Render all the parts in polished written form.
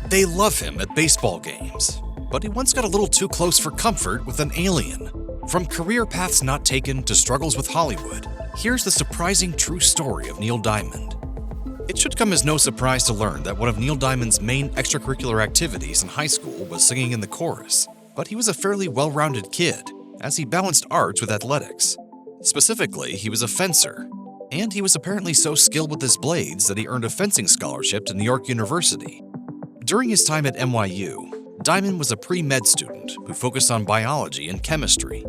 They love him at baseball games, but he once got a little too close for comfort with an alien. From career paths not taken to struggles with Hollywood, here's the surprising true story of Neil Diamond. It should come as no surprise to learn that one of Neil Diamond's main extracurricular activities in high school was singing in the chorus, but he was a fairly well-rounded kid, as he balanced arts with athletics. Specifically, he was a fencer, and he was apparently so skilled with his blades that he earned a fencing scholarship to New York University. During his time at NYU, Diamond was a pre-med student who focused on biology and chemistry,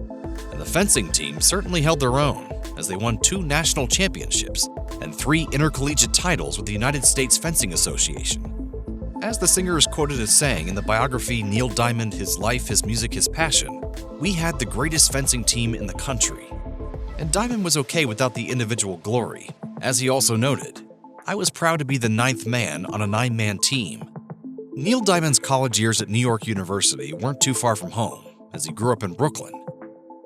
and the fencing team certainly held their own, as they won 2 national championships and 3 intercollegiate titles with the United States Fencing Association. As the singer is quoted as saying in the biography Neil Diamond, His Life, His Music, His Passion, "We had the greatest fencing team in the country." And Diamond was okay without the individual glory. As he also noted, "I was proud to be the 9th man on a 9-man team." Neil Diamond's college years at New York University weren't too far from home, as he grew up in Brooklyn.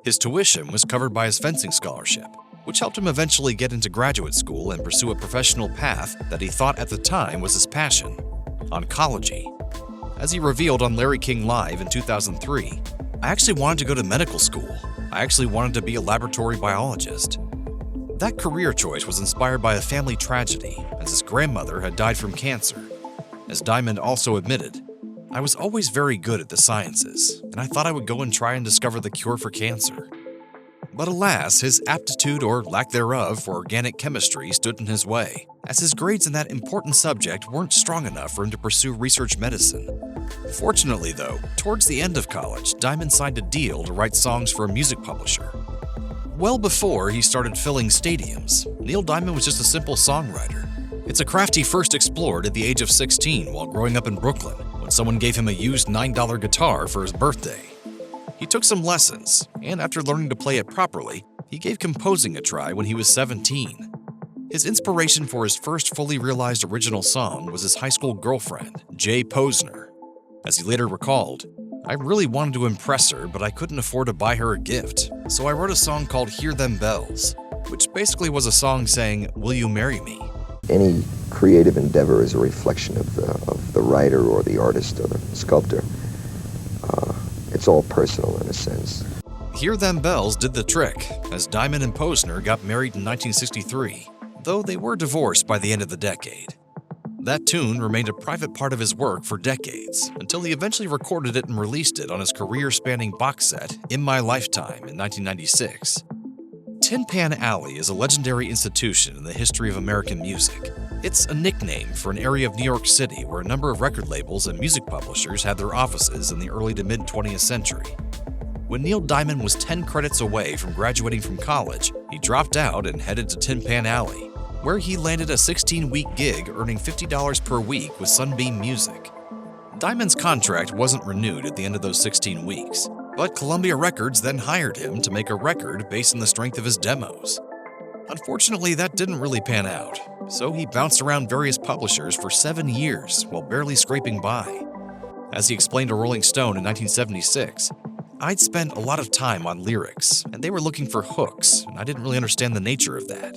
His tuition was covered by his fencing scholarship, which helped him eventually get into graduate school and pursue a professional path that he thought at the time was his passion: oncology. As he revealed on Larry King Live in 2003, "I actually wanted to go to medical school. I actually wanted to be a laboratory biologist." That career choice was inspired by a family tragedy, as his grandmother had died from cancer. As Diamond also admitted, "I was always very good at the sciences, and I thought I would go and try and discover the cure for cancer." But alas, his aptitude or lack thereof for organic chemistry stood in his way, as his grades in that important subject weren't strong enough for him to pursue research medicine. Fortunately though, towards the end of college, Diamond signed a deal to write songs for a music publisher. Well before he started filling stadiums, Neil Diamond was just a simple songwriter. It's a craft he first explored at the age of 16 while growing up in Brooklyn, when someone gave him a used $9 guitar for his birthday. He took some lessons, and after learning to play it properly, he gave composing a try when he was 17. His inspiration for his first fully realized original song was his high school girlfriend, Jay Posner. As he later recalled, "I really wanted to impress her, but I couldn't afford to buy her a gift, so I wrote a song called Hear Them Bells," which basically was a song saying, "Will you marry me?" Any creative endeavor is a reflection of the writer or the artist or the sculptor. It's all personal in a sense. Hear Them Bells did the trick, as Diamond and Posner got married in 1963, though they were divorced by the end of the decade. That tune remained a private part of his work for decades, until he eventually recorded it and released it on his career-spanning box set, In My Lifetime, in 1996. Tin Pan Alley is a legendary institution in the history of American music. It's a nickname for an area of New York City where a number of record labels and music publishers had their offices in the early to mid-20th century. When Neil Diamond was 10 credits away from graduating from college, he dropped out and headed to Tin Pan Alley, where he landed a 16-week gig earning $50 per week with Sunbeam Music. Diamond's contract wasn't renewed at the end of those 16 weeks, but Columbia Records then hired him to make a record based on the strength of his demos. Unfortunately, that didn't really pan out, so he bounced around various publishers for 7 years while barely scraping by. As he explained to Rolling Stone in 1976, "I'd spent a lot of time on lyrics, and they were looking for hooks, and I didn't really understand the nature of that."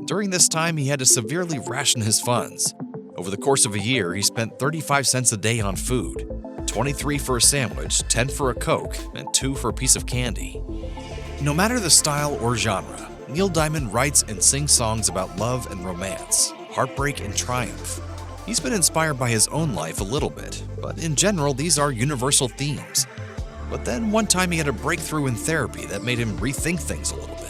During this time, he had to severely ration his funds. Over the course of a year, he spent 35 cents a day on food, 23 for a sandwich, 10 for a Coke, and 2 for a piece of candy. No matter the style or genre, Neil Diamond writes and sings songs about love and romance, heartbreak and triumph. He's been inspired by his own life a little bit, but in general, these are universal themes. But then one time he had a breakthrough in therapy that made him rethink things a little bit.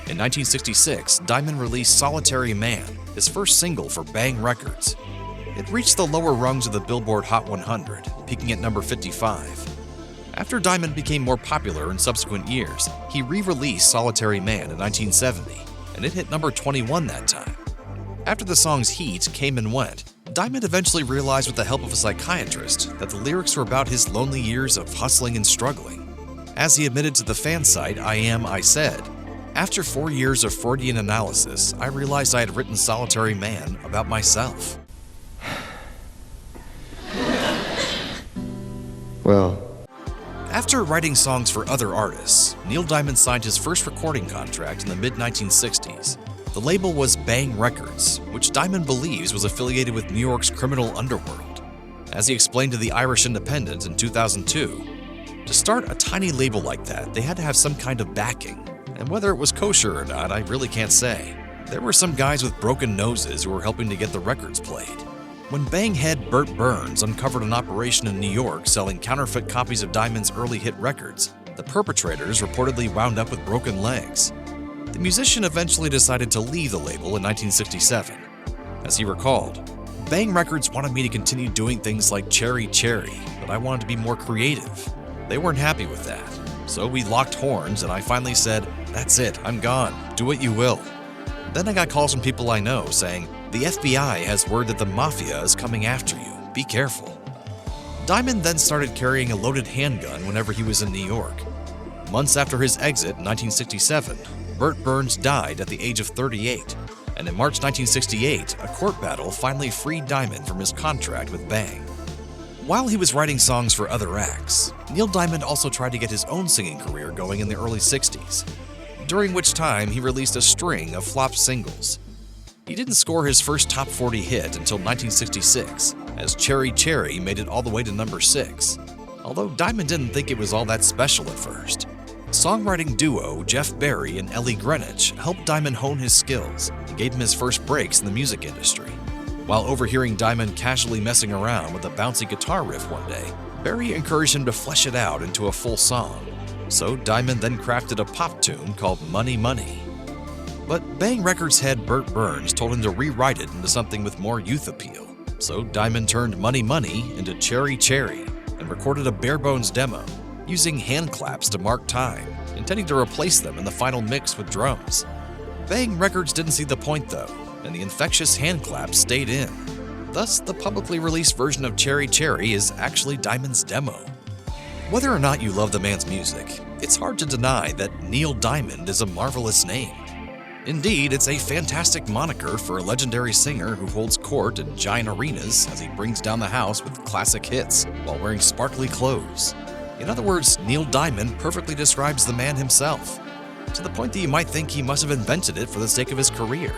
In 1966, Diamond released Solitary Man, his first single for Bang Records. It reached the lower rungs of the Billboard Hot 100, peaking at number 55. After Diamond became more popular in subsequent years, he re-released Solitary Man in 1970, and it hit number 21 that time. After the song's heat came and went, Diamond eventually realized with the help of a psychiatrist that the lyrics were about his lonely years of hustling and struggling. As he admitted to the fan site I Said, "After 4 years of Freudian analysis, I realized I had written Solitary Man about myself." Well, after writing songs for other artists, Neil Diamond signed his first recording contract in the mid-1960s. The label was Bang Records, which Diamond believes was affiliated with New York's criminal underworld. As he explained to the Irish Independent in 2002, to start a tiny label like that, they had to have some kind of backing. And whether it was kosher or not, I really can't say. There were some guys with broken noses who were helping to get the records played. When banghead Burt Burns uncovered an operation in New York selling counterfeit copies of Diamond's early hit records, the perpetrators reportedly wound up with broken legs. The musician eventually decided to leave the label in 1967. As he recalled, Bang Records wanted me to continue doing things like Cherry Cherry, but I wanted to be more creative. They weren't happy with that. So we locked horns and I finally said, "That's it, I'm gone, do what you will." Then I got calls from people I know saying, "The FBI has word that the mafia is coming after you, be careful." Diamond then started carrying a loaded handgun whenever he was in New York. Months after his exit in 1967, Burt Burns died at the age of 38, and in March 1968, a court battle finally freed Diamond from his contract with Bang. While he was writing songs for other acts, Neil Diamond also tried to get his own singing career going in the early 60s, during which time he released a string of flop singles. He didn't score his first top 40 hit until 1966, as Cherry Cherry made it all the way to number 6, although Diamond didn't think it was all that special at first. Songwriting duo Jeff Barry and Ellie Greenwich helped Diamond hone his skills and gave him his first breaks in the music industry. While overhearing Diamond casually messing around with a bouncy guitar riff one day, Barry encouraged him to flesh it out into a full song. So Diamond then crafted a pop tune called Money Money. But Bang Records head Burt Burns told him to rewrite it into something with more youth appeal. So Diamond turned Money Money into Cherry Cherry and recorded a bare-bones demo, using hand claps to mark time, intending to replace them in the final mix with drums. Bang Records didn't see the point though, and the infectious hand claps stayed in. Thus, the publicly released version of Cherry Cherry is actually Diamond's demo. Whether or not you love the man's music, it's hard to deny that Neil Diamond is a marvelous name. Indeed, it's a fantastic moniker for a legendary singer who holds court in giant arenas as he brings down the house with classic hits while wearing sparkly clothes. In other words, Neil Diamond perfectly describes the man himself, to the point that you might think he must have invented it for the sake of his career.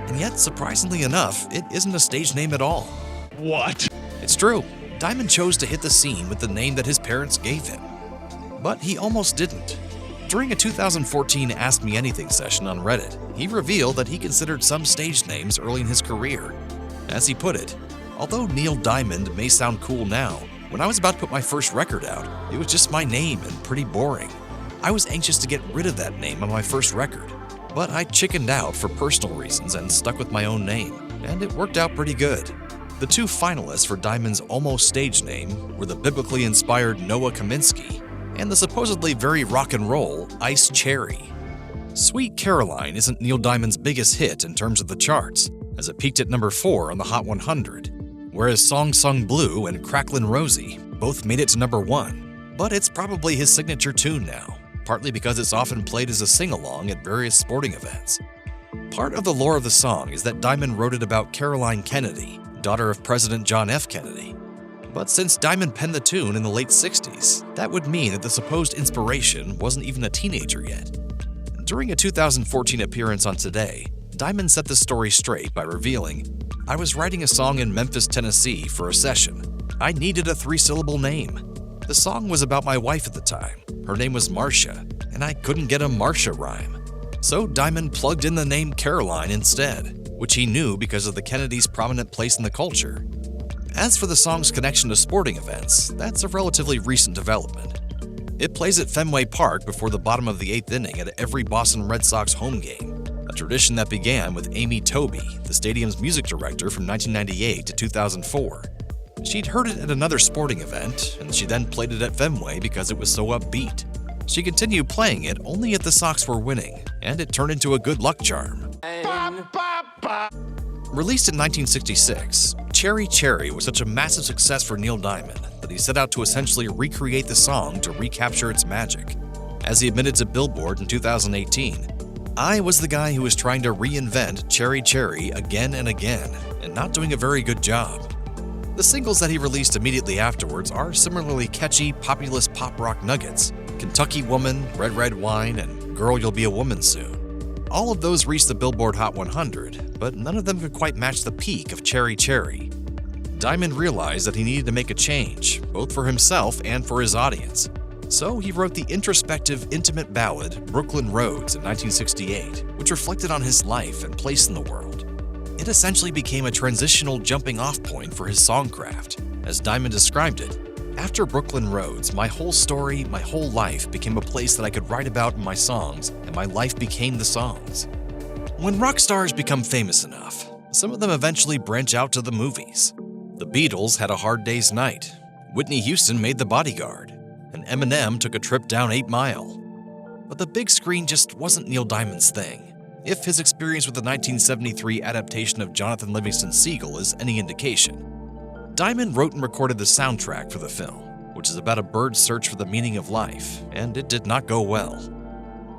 And yet, surprisingly enough, it isn't a stage name at all. What? It's true. Diamond chose to hit the scene with the name that his parents gave him. But he almost didn't. During a 2014 Ask Me Anything session on Reddit, he revealed that he considered some stage names early in his career. As he put it, although Neil Diamond may sound cool now, when I was about to put my first record out, it was just my name and pretty boring. I was anxious to get rid of that name on my first record, but I chickened out for personal reasons and stuck with my own name, and it worked out pretty good. The two finalists for Diamond's almost stage name were the biblically inspired Noah Kaminsky and the supposedly very rock and roll Ice Cherry. Sweet Caroline isn't Neil Diamond's biggest hit in terms of the charts, as it peaked at number 4 on the Hot 100, whereas Song Sung Blue and Cracklin' Rosie both made it to number 1. But it's probably his signature tune now, partly because it's often played as a sing-along at various sporting events. Part of the lore of the song is that Diamond wrote it about Caroline Kennedy, daughter of President John F. Kennedy. But since Diamond penned the tune in the late 60s, that would mean that the supposed inspiration wasn't even a teenager yet. During a 2014 appearance on Today, Diamond set the story straight by revealing, "I was writing a song in Memphis, Tennessee for a session. I needed a 3-syllable name. The song was about my wife at the time. Her name was Marcia, and I couldn't get a Marcia rhyme. So Diamond plugged in the name Caroline instead, which he knew because of the Kennedys' prominent place in the culture." As for the song's connection to sporting events, that's a relatively recent development. It plays at Fenway Park before the bottom of the 8th inning at every Boston Red Sox home game, a tradition that began with Amy Tobey, the stadium's music director from 1998 to 2004. She'd heard it at another sporting event, and she then played it at Fenway because it was so upbeat. She continued playing it only if the Sox were winning, and it turned into a good luck charm. Released in 1966, Cherry Cherry was such a massive success for Neil Diamond that he set out to essentially recreate the song to recapture its magic. As he admitted to Billboard in 2018, "I was the guy who was trying to reinvent Cherry Cherry again and again, and not doing a very good job." The singles that he released immediately afterwards are similarly catchy, populist pop rock nuggets: Kentucky Woman, Red Red Wine, and Girl You'll Be a Woman Soon. All of those reached the Billboard Hot 100, but none of them could quite match the peak of Cherry Cherry. Diamond realized that he needed to make a change, both for himself and for his audience. So he wrote the introspective, intimate ballad Brooklyn Roads in 1968, which reflected on his life and place in the world. It essentially became a transitional jumping-off point for his songcraft. As Diamond described it, "After Brooklyn Roads, my whole story, my whole life became a place that I could write about in my songs, and my life became the songs." When rock stars become famous enough, some of them eventually branch out to the movies. The Beatles had A Hard Day's Night, Whitney Houston made The Bodyguard, and Eminem took a trip down 8 Mile. But the big screen just wasn't Neil Diamond's thing. If his experience with the 1973 adaptation of Jonathan Livingston Seagull is any indication, Diamond wrote and recorded the soundtrack for the film, which is about a bird's search for the meaning of life, and it did not go well.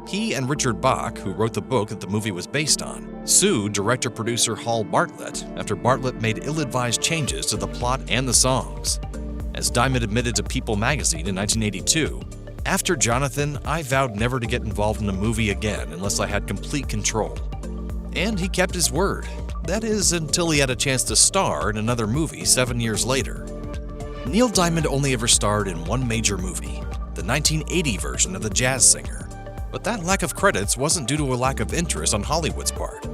He and Richard Bach, who wrote the book that the movie was based on, sued director-producer Hall Bartlett after Bartlett made ill-advised changes to the plot and the songs. As Diamond admitted to People magazine in 1982, "After Jonathan, I vowed never to get involved in a movie again unless I had complete control." And he kept his word. That is, until he had a chance to star in another movie 7 years later. Neil Diamond only ever starred in one major movie, the 1980 version of The Jazz Singer. But that lack of credits wasn't due to a lack of interest on Hollywood's part.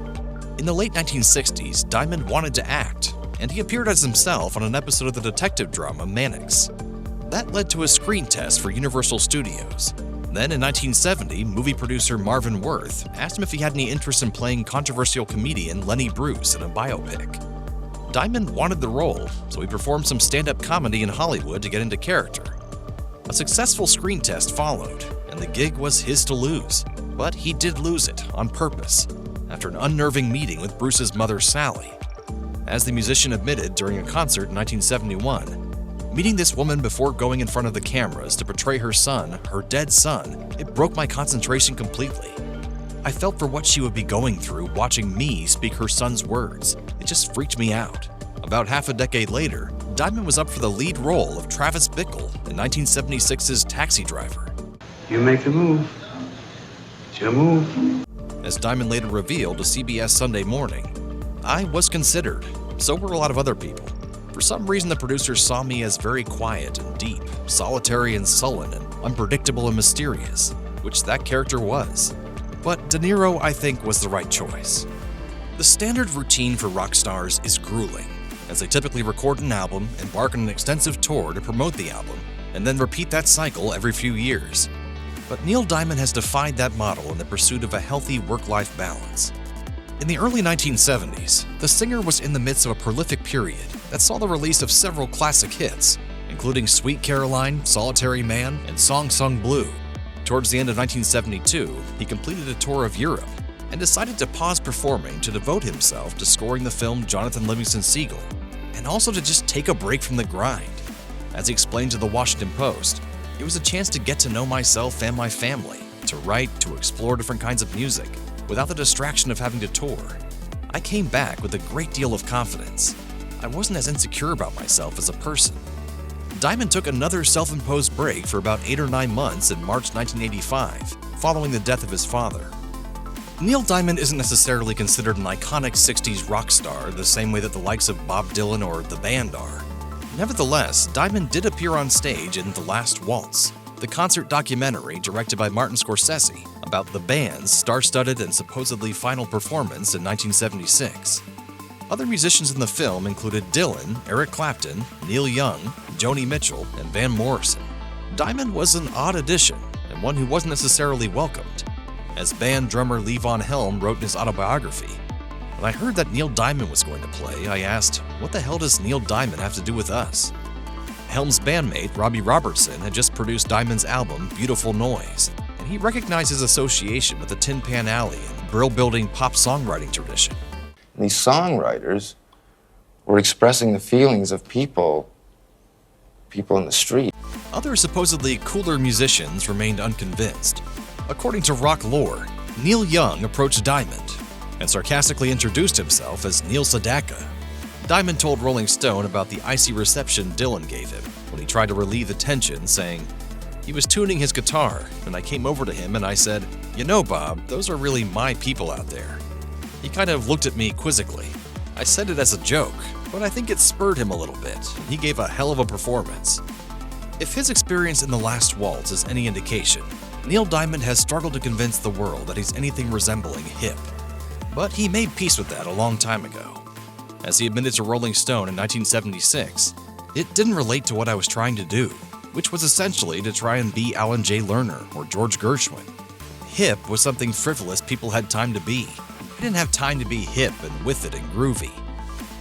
In the late 1960s, Diamond wanted to act, and he appeared as himself on an episode of the detective drama Mannix. That led to a screen test for Universal Studios. Then in 1970, movie producer Marvin Worth asked him if he had any interest in playing controversial comedian Lenny Bruce in a biopic. Diamond wanted the role, so he performed some stand-up comedy in Hollywood to get into character. A successful screen test followed, and the gig was his to lose. But he did lose it, on purpose, after an unnerving meeting with Bruce's mother Sally. As the musician admitted during a concert in 1971, "Meeting this woman before going in front of the cameras to portray her son, her dead son, it broke my concentration completely. I felt for what she would be going through watching me speak her son's words. It just freaked me out." About half a decade later, Diamond was up for the lead role of Travis Bickle in 1976's Taxi Driver. "You make the move. It's your move." As Diamond later revealed to CBS Sunday Morning, "I was considered, so were a lot of other people. For some reason, the producers saw me as very quiet and deep, solitary and sullen, and unpredictable and mysterious," which that character was. But De Niro, I think, was the right choice. The standard routine for rock stars is grueling, as they typically record an album, embark on an extensive tour to promote the album, and then repeat that cycle every few years. But Neil Diamond has defied that model in the pursuit of a healthy work-life balance. In the early 1970s, the singer was in the midst of a prolific period that saw the release of several classic hits, including Sweet Caroline, Solitary Man, and Song Sung Blue. Towards the end of 1972, he completed a tour of Europe and decided to pause performing to devote himself to scoring the film Jonathan Livingston Seagull, and also to just take a break from the grind. As he explained to the Washington Post, "It was a chance to get to know myself and my family, to write, to explore different kinds of music, without the distraction of having to tour. I came back with a great deal of confidence. I wasn't as insecure about myself as a person." Diamond took another self-imposed break for about 8 or 9 months in March 1985, following the death of his father. Neil Diamond isn't necessarily considered an iconic 60s rock star the same way that the likes of Bob Dylan or The Band are. Nevertheless, Diamond did appear on stage in The Last Waltz, the concert documentary directed by Martin Scorsese about the band's star-studded and supposedly final performance in 1976. Other musicians in the film included Dylan, Eric Clapton, Neil Young, Joni Mitchell, and Van Morrison. Diamond was an odd addition, and one who wasn't necessarily welcomed. As band drummer Lee Von Helm wrote in his autobiography, "When I heard that Neil Diamond was going to play, I asked, what the hell does Neil Diamond have to do with us?" Helm's bandmate, Robbie Robertson, had just produced Diamond's album, Beautiful Noise, and he recognized his association with the Tin Pan Alley and brill-building pop songwriting tradition. These songwriters were expressing the feelings of people in the street. Other supposedly cooler musicians remained unconvinced. According to rock lore, Neil Young approached Diamond and sarcastically introduced himself as Neil Sedaka. Diamond told Rolling Stone about the icy reception Dylan gave him when he tried to relieve the tension, saying, "He was tuning his guitar, and I came over to him and I said, 'You know, Bob, those are really my people out there.' He kind of looked at me quizzically. I said it as a joke, but I think it spurred him a little bit, and he gave a hell of a performance. If his experience in The Last Waltz is any indication, Neil Diamond has struggled to convince the world that he's anything resembling hip. But he made peace with that a long time ago. As he admitted to Rolling Stone in 1976, "It didn't relate to what I was trying to do, which was essentially to try and be Alan J. Lerner or George Gershwin. Hip was something frivolous people had time to be. I didn't have time to be hip and with it and groovy.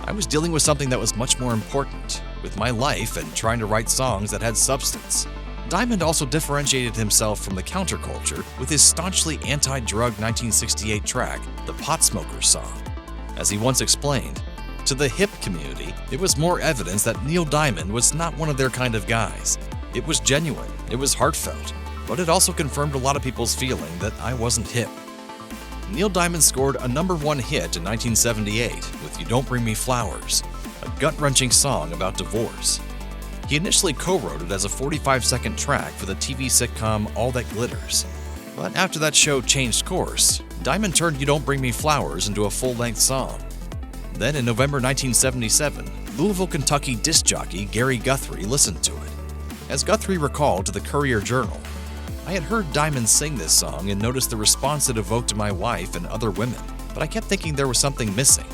I was dealing with something that was much more important, with my life and trying to write songs that had substance." Diamond also differentiated himself from the counterculture with his staunchly anti-drug 1968 track, The Pot Smoker's Song. As he once explained, to the hip community, it was more evidence that Neil Diamond was not one of their kind of guys. It was genuine, it was heartfelt, but it also confirmed a lot of people's feeling that I wasn't hip. Neil Diamond scored a #1 hit in 1978 with You Don't Bring Me Flowers, a gut-wrenching song about divorce. He initially co-wrote it as a 45-second track for the TV sitcom All That Glitters. But after that show changed course, Diamond turned You Don't Bring Me Flowers into a full-length song. Then in November 1977, Louisville, Kentucky disc jockey Gary Guthrie listened to it. As Guthrie recalled to the Courier-Journal, "I had heard Diamond sing this song and noticed the response it evoked in my wife and other women, but I kept thinking there was something missing.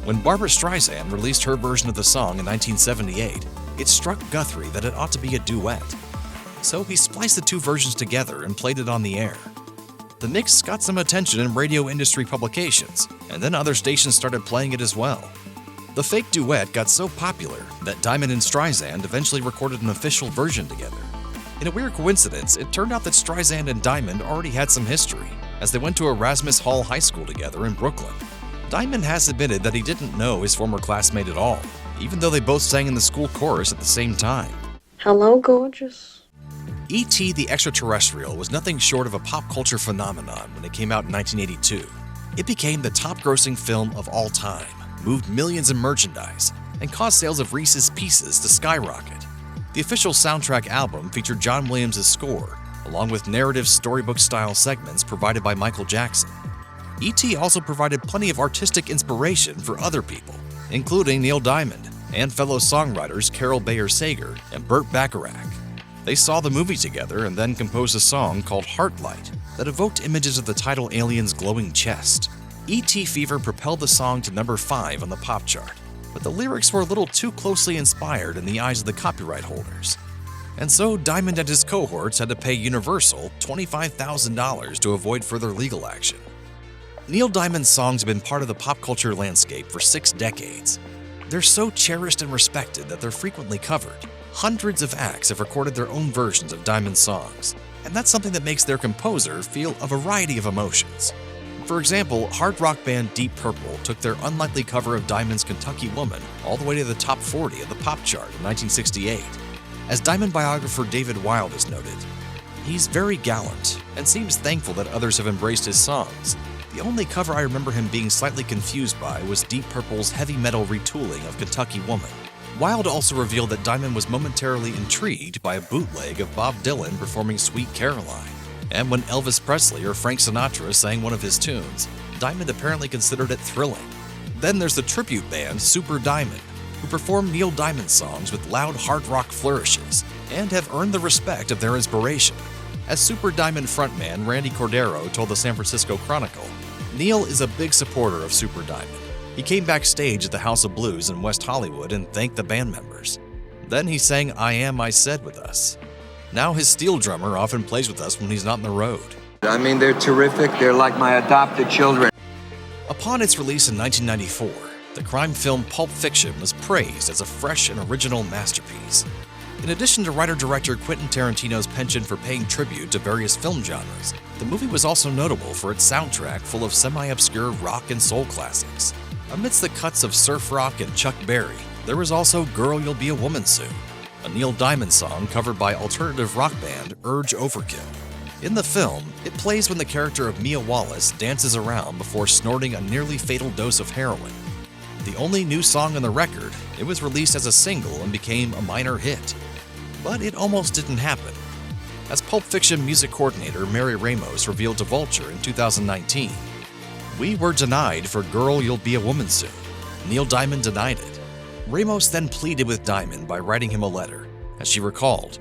When Barbra Streisand released her version of the song in 1978, it struck Guthrie that it ought to be a duet. So he spliced the two versions together and played it on the air. The mix got some attention in radio industry publications, and then other stations started playing it as well. The fake duet got so popular that Diamond and Streisand eventually recorded an official version together. In a weird coincidence, it turned out that Streisand and Diamond already had some history, as they went to Erasmus Hall High School together in Brooklyn. Diamond has admitted that he didn't know his former classmate at all, even though they both sang in the school chorus at the same time. Hello, gorgeous. E.T. the Extraterrestrial was nothing short of a pop culture phenomenon when it came out in 1982. It became the top-grossing film of all time, moved millions in merchandise, and caused sales of Reese's Pieces to skyrocket. The official soundtrack album featured John Williams' score, along with narrative storybook-style segments provided by Michael Jackson. E.T. also provided plenty of artistic inspiration for other people, including Neil Diamond and fellow songwriters Carol Bayer Sager and Burt Bacharach. They saw the movie together and then composed a song called Heartlight that evoked images of the title alien's glowing chest. E.T. Fever propelled the song to number 5 on the pop chart, but the lyrics were a little too closely inspired in the eyes of the copyright holders. And so Diamond and his cohorts had to pay Universal $25,000 to avoid further legal action. Neil Diamond's songs have been part of the pop culture landscape for 6 decades. They're so cherished and respected that they're frequently covered. Hundreds of acts have recorded their own versions of Diamond's songs, and that's something that makes their composer feel a variety of emotions. For example, hard rock band Deep Purple took their unlikely cover of Diamond's Kentucky Woman all the way to the top 40 of the pop chart in 1968. As Diamond biographer David Wilde has noted, he's very gallant and seems thankful that others have embraced his songs. The only cover I remember him being slightly confused by was Deep Purple's heavy metal retooling of Kentucky Woman. Wilde also revealed that Diamond was momentarily intrigued by a bootleg of Bob Dylan performing Sweet Caroline. And when Elvis Presley or Frank Sinatra sang one of his tunes, Diamond apparently considered it thrilling. Then there's the tribute band Super Diamond, who perform Neil Diamond songs with loud hard rock flourishes and have earned the respect of their inspiration. As Super Diamond frontman Randy Cordero told the San Francisco Chronicle, Neil is a big supporter of Super Diamond. He came backstage at the House of Blues in West Hollywood and thanked the band members. Then he sang I Am, I Said with us. Now his steel drummer often plays with us when he's not on the road. I mean, they're terrific. They're like my adopted children. Upon its release in 1994, the crime film Pulp Fiction was praised as a fresh and original masterpiece. In addition to writer-director Quentin Tarantino's penchant for paying tribute to various film genres, the movie was also notable for its soundtrack full of semi-obscure rock and soul classics. Amidst the cuts of surf rock and Chuck Berry, there was also Girl You'll Be a Woman Soon, a Neil Diamond song covered by alternative rock band Urge Overkill. In the film, it plays when the character of Mia Wallace dances around before snorting a nearly fatal dose of heroin. The only new song on the record, it was released as a single and became a minor hit. But it almost didn't happen. As Pulp Fiction music coordinator Mary Ramos revealed to Vulture in 2019, we were denied for Girl You'll Be a Woman Soon. Neil Diamond denied it. Ramos then pleaded with Diamond by writing him a letter. As she recalled,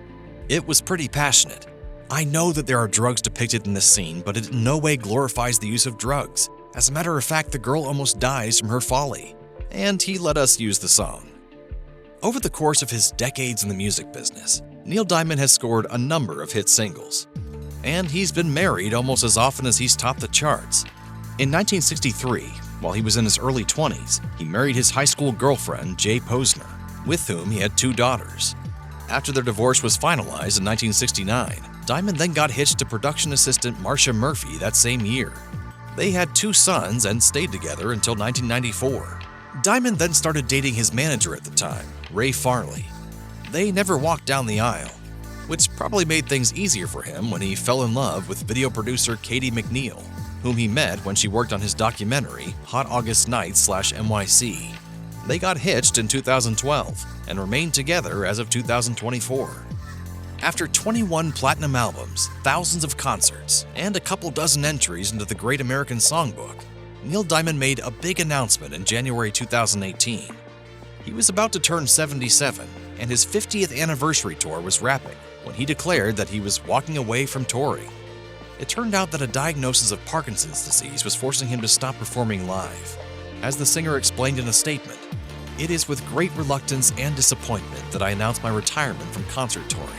"It was pretty passionate. I know that there are drugs depicted in this scene, but it in no way glorifies the use of drugs. As a matter of fact, the girl almost dies from her folly." And he let us use the song. Over the course of his decades in the music business, Neil Diamond has scored a number of hit singles. And he's been married almost as often as he's topped the charts. In 1963, while he was in his early 20s, he married his high school girlfriend, Jay Posner, with whom he had 2 daughters. After their divorce was finalized in 1969, Diamond then got hitched to production assistant Marcia Murphy that same year. They had 2 sons and stayed together until 1994. Diamond then started dating his manager at the time, Ray Farley. They never walked down the aisle, which probably made things easier for him when he fell in love with video producer Katie McNeil, whom he met when she worked on his documentary Hot August Nights/NYC. They got hitched in 2012 and remained together as of 2024. After 21 platinum albums, thousands of concerts, and a couple dozen entries into the Great American Songbook, Neil Diamond made a big announcement in January 2018. He was about to turn 77, and his 50th anniversary tour was wrapping when he declared that he was walking away from touring. It turned out that a diagnosis of Parkinson's disease was forcing him to stop performing live. As the singer explained in a statement, "It is with great reluctance and disappointment that I announce my retirement from concert touring.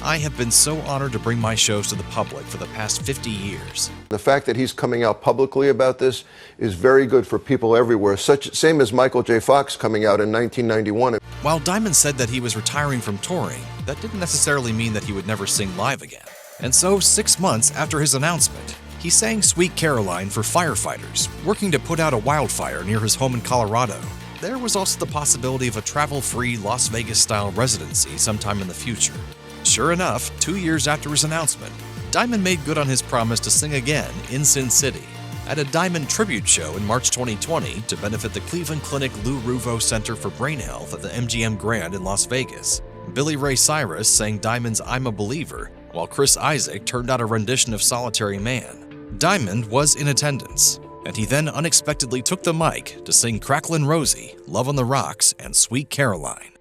I have been so honored to bring my shows to the public for the past 50 years. The fact that he's coming out publicly about this is very good for people everywhere, same as Michael J. Fox coming out in 1991. While Diamond said that he was retiring from touring, that didn't necessarily mean that he would never sing live again. And so, 6 months after his announcement, he sang Sweet Caroline for firefighters working to put out a wildfire near his home in Colorado. There was also the possibility of a travel-free Las Vegas-style residency sometime in the future. Sure enough, 2 years after his announcement, Diamond made good on his promise to sing again in Sin City at a Diamond tribute show in March 2020 to benefit the Cleveland Clinic Lou Ruvo Center for Brain Health at the MGM Grand in Las Vegas. Billy Ray Cyrus sang Diamond's I'm a Believer, while Chris Isaak turned out a rendition of Solitary Man. Diamond was in attendance, and he then unexpectedly took the mic to sing Cracklin' Rosie, Love on the Rocks, and Sweet Caroline.